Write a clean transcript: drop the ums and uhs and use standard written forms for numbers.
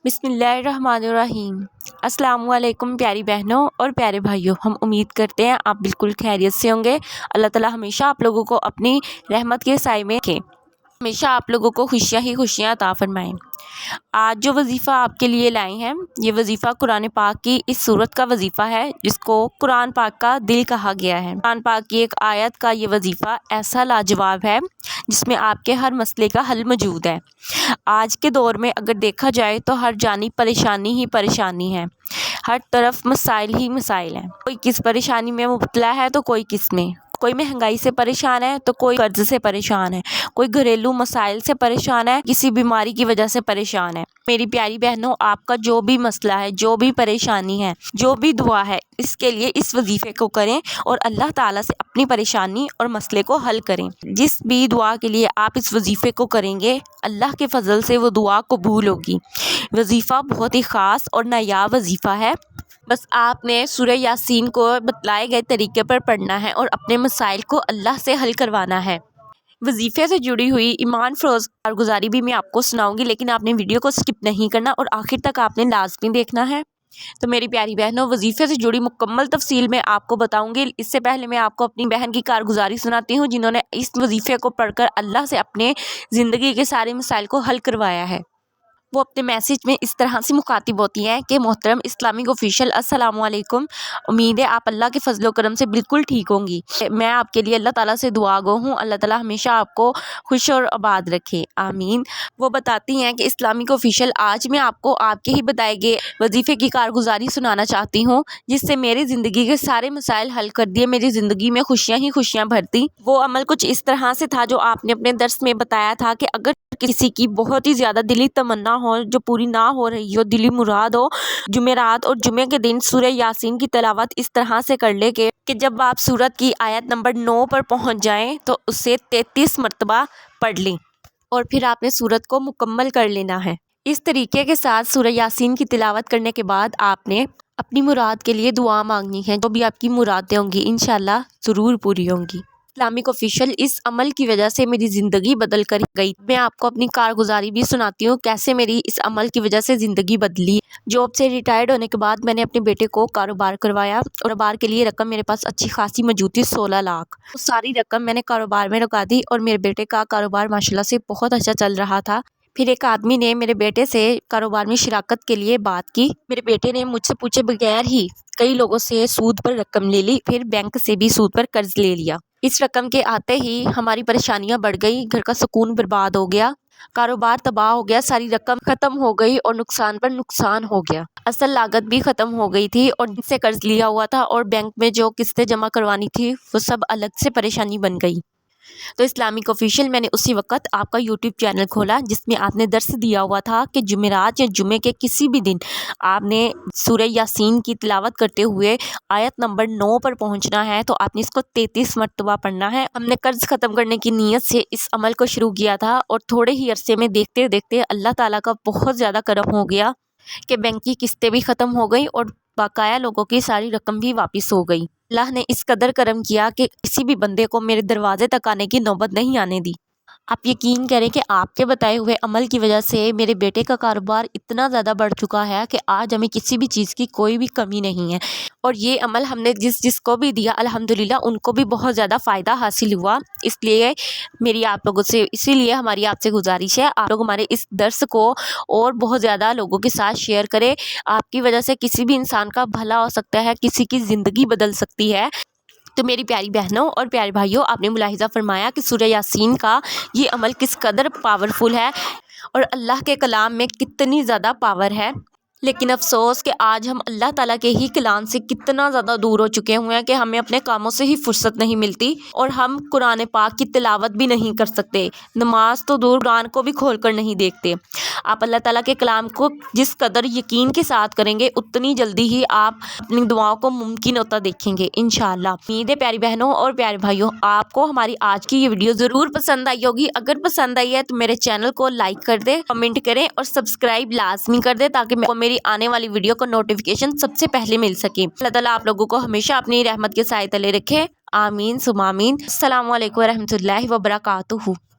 بسم اللہ الرحمن الرحیم۔ السلام علیکم پیاری بہنوں اور پیارے بھائیوں، ہم امید کرتے ہیں آپ بالکل خیریت سے ہوں گے۔ اللہ تعالیٰ ہمیشہ آپ لوگوں کو اپنی رحمت کے سائے میں رکھے، ہمیشہ آپ لوگوں کو خوشیاں ہی خوشیاں عطا فرمائیں۔ آج جو وظیفہ آپ کے لیے لائے ہیں، یہ وظیفہ قرآن پاک کی اس سورت کا وظیفہ ہے جس کو قرآن پاک کا دل کہا گیا ہے۔ قرآن پاک کی ایک آیت کا یہ وظیفہ ایسا لاجواب ہے جس میں آپ کے ہر مسئلے کا حل موجود ہے۔ آج کے دور میں اگر دیکھا جائے تو ہر جانب پریشانی ہی پریشانی ہے، ہر طرف مسائل ہی مسائل ہیں۔ کوئی کس پریشانی میں مبتلا ہے تو کوئی کس میں، کوئی مہنگائی سے پریشان ہے تو کوئی قرض سے پریشان ہے، کوئی گھریلو مسائل سے پریشان ہے، کسی بیماری کی وجہ سے پریشان ہے۔ میری پیاری بہنوں، آپ کا جو بھی مسئلہ ہے، جو بھی پریشانی ہے، جو بھی دعا ہے، اس کے لیے اس وظیفے کو کریں اور اللہ تعالیٰ سے اپنی پریشانی اور مسئلے کو حل کریں۔ جس بھی دعا کے لیے آپ اس وظیفے کو کریں گے، اللہ کے فضل سے وہ دعا قبول ہوگی۔ وظیفہ بہت ہی خاص اور نایاب وظیفہ ہے۔ بس آپ نے سورہ یاسین کو بتلائے گئے طریقے پر پڑھنا ہے اور اپنے مسائل کو اللہ سے حل کروانا ہے۔ وظیفے سے جڑی ہوئی ایمان فروز کارگزاری بھی میں آپ کو سناؤں گی، لیکن آپ نے ویڈیو کو سکپ نہیں کرنا اور آخر تک آپ نے لازمی دیکھنا ہے۔ تو میری پیاری بہنوں، وظیفے سے جڑی مکمل تفصیل میں آپ کو بتاؤں گی۔ اس سے پہلے میں آپ کو اپنی بہن کی کارگزاری سناتی ہوں جنہوں نے اس وظیفے کو پڑھ کر اللہ سے اپنے زندگی کے سارے مسائل کو حل کروایا ہے۔ وہ اپنے میسیج میں اس طرح سے مخاطب ہوتی ہیں کہ محترم اسلامک آفیشیل، السلام علیکم، امید ہے آپ اللہ کے فضل و کرم سے بالکل ٹھیک ہوں گی۔ میں آپ کے لیے اللہ تعالیٰ سے دعا گو ہوں، اللہ تعالیٰ ہمیشہ آپ کو خوش اور آباد رکھے، آمین۔ وہ بتاتی ہیں کہ اسلامک آفیشیل، آج میں آپ کو آپ کے ہی بتائے گئے وظیفے کی کارگزاری سنانا چاہتی ہوں جس سے میری زندگی کے سارے مسائل حل کر دیے، میری زندگی میں خوشیاں ہی خوشیاں بھر دی۔ وہ عمل کچھ اس طرح سے تھا جو آپ نے اپنے درس میں بتایا تھا کہ اگر کسی کی بہت ہی زیادہ دلی تمنا ہو جو پوری نہ ہو رہی ہو، دلی مراد ہو، جمعرات اور جمعے کے دن سورہ یاسین کی تلاوت اس طرح سے کر لے کہ جب آپ سورت کی آیت نمبر 9 پر پہنچ جائیں تو اسے 33 مرتبہ پڑھ لیں اور پھر آپ نے سورت کو مکمل کر لینا ہے۔ اس طریقے کے ساتھ سورہ یاسین کی تلاوت کرنے کے بعد آپ نے اپنی مراد کے لیے دعا مانگنی ہے، جو بھی آپ کی مرادیں ہوں گی انشاءاللہ ضرور پوری ہوں گی۔ اسلامک آفیشیل، اس عمل کی وجہ سے میری زندگی بدل کر گئی۔ میں آپ کو اپنی کارگزاری بھی سناتی ہوں کیسے میری اس عمل کی وجہ سے زندگی بدلی۔ جاب سے ریٹائرڈ ہونے کے بعد میں نے اپنے بیٹے کو کاروبار کروایا اور کاروبار کے لیے رقم میرے پاس اچھی خاصی موجود تھی، 16 لاکھ۔ وہ ساری رقم میں نے کاروبار میں لگا دی اور میرے بیٹے کا کاروبار ماشاءاللہ سے بہت اچھا چل رہا تھا۔ پھر ایک آدمی نے میرے بیٹے سے کاروبار میں شراکت کے لیے بات کی۔ میرے بیٹے نے مجھ سے پوچھے بغیر ہی کئی لوگوں سے سود پر رقم لے لی، پھر بینک سے بھی سود پر قرض لے لیا۔ اس رقم کے آتے ہی ہماری پریشانیاں بڑھ گئی، گھر کا سکون برباد ہو گیا، کاروبار تباہ ہو گیا، ساری رقم ختم ہو گئی اور نقصان پر نقصان ہو گیا۔ اصل لاگت بھی ختم ہو گئی تھی اور جن سے قرض لیا ہوا تھا اور بینک میں جو قسطیں جمع کروانی تھی وہ سب الگ سے پریشانی بن گئی۔ تو اسلامک آفیشیل، میں نے اسی وقت آپ کا یوٹیوب چینل کھولا جس میں آپ نے درس دیا ہوا تھا کہ جمعرات یا جمعے کے کسی بھی دن آپ نے سورہ یاسین کی تلاوت کرتے ہوئے آیت نمبر 9 پر پہنچنا ہے، تو آپ نے اس کو 33 مرتبہ پڑھنا ہے۔ ہم نے قرض ختم کرنے کی نیت سے اس عمل کو شروع کیا تھا اور تھوڑے ہی عرصے میں دیکھتے دیکھتے اللہ تعالیٰ کا بہت زیادہ کرم ہو گیا کہ بینک کی قسطیں بھی ختم ہو گئی اور بقایا لوگوں کی ساری رقم بھی واپس ہو گئی۔ اللہ نے اس قدر کرم کیا کہ کسی بھی بندے کو میرے دروازے تک آنے کی نوبت نہیں آنے دی۔ آپ یقین کریں کہ آپ کے بتائے ہوئے عمل کی وجہ سے میرے بیٹے کا کاروبار اتنا زیادہ بڑھ چکا ہے کہ آج ہمیں کسی بھی چیز کی کوئی بھی کمی نہیں ہے، اور یہ عمل ہم نے جس کو بھی دیا الحمدللہ ان کو بھی بہت زیادہ فائدہ حاصل ہوا۔ اس لیے میری آپ لوگوں سے، اسی لیے ہماری آپ سے گزارش ہے، آپ لوگ ہمارے اس درس کو اور بہت زیادہ لوگوں کے ساتھ شیئر کریں۔ آپ کی وجہ سے کسی بھی انسان کا بھلا ہو سکتا ہے، کسی کی زندگی بدل سکتی ہے۔ تو میری پیاری بہنوں اور پیارے بھائیوں، آپ نے ملاحظہ فرمایا کہ سورہ یاسین کا یہ عمل کس قدر پاورفل ہے اور اللہ کے کلام میں کتنی زیادہ پاور ہے، لیکن افسوس کہ آج ہم اللہ تعالیٰ کے ہی کلام سے کتنا زیادہ دور ہو چکے ہوئے ہیں کہ ہمیں اپنے کاموں سے ہی فرصت نہیں ملتی اور ہم قرآن پاک کی تلاوت بھی نہیں کر سکتے، نماز تو دور، قرآن کو بھی کھول کر نہیں دیکھتے۔ آپ اللہ تعالیٰ کے کلام کو جس قدر یقین کے ساتھ کریں گے اتنی جلدی ہی آپ اپنی دعاؤں کو ممکن ہوتا دیکھیں گے انشاءاللہ۔ امید ہے پیاری بہنوں اور پیارے بھائیوں آپ کو ہماری آج کی یہ ویڈیو ضرور پسند آئی ہوگی۔ اگر پسند آئی ہے تو میرے چینل کو لائک کر دیں، کمنٹ کریں اور سبسکرائب لازمی کر دیں تاکہ میری آنے والی ویڈیو کو نوٹیفیکیشن سب سے پہلے مل سکے۔ اللہ تعالیٰ آپ لوگوں کو ہمیشہ اپنی رحمت کے سائے تلے رکھے، آمین ثم آمین۔ السلام علیکم ورحمۃ اللہ وبرکاتہ۔